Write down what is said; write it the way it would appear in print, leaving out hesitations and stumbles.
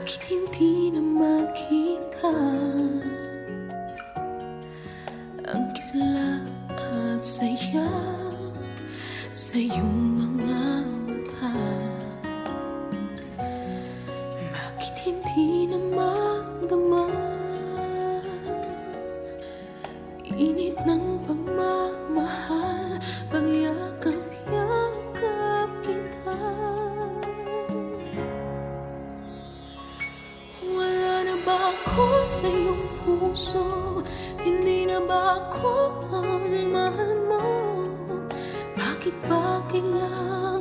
Bakit hindi na makita ang kisla at saya sa iyong mga mata? Bakit hindi na magdama init ng pagmamahal, pagyakap-yakap kita? Wala na ba ako sa iyong puso? Hindi na ba ako ang mahal mo? Bakit ba kailangan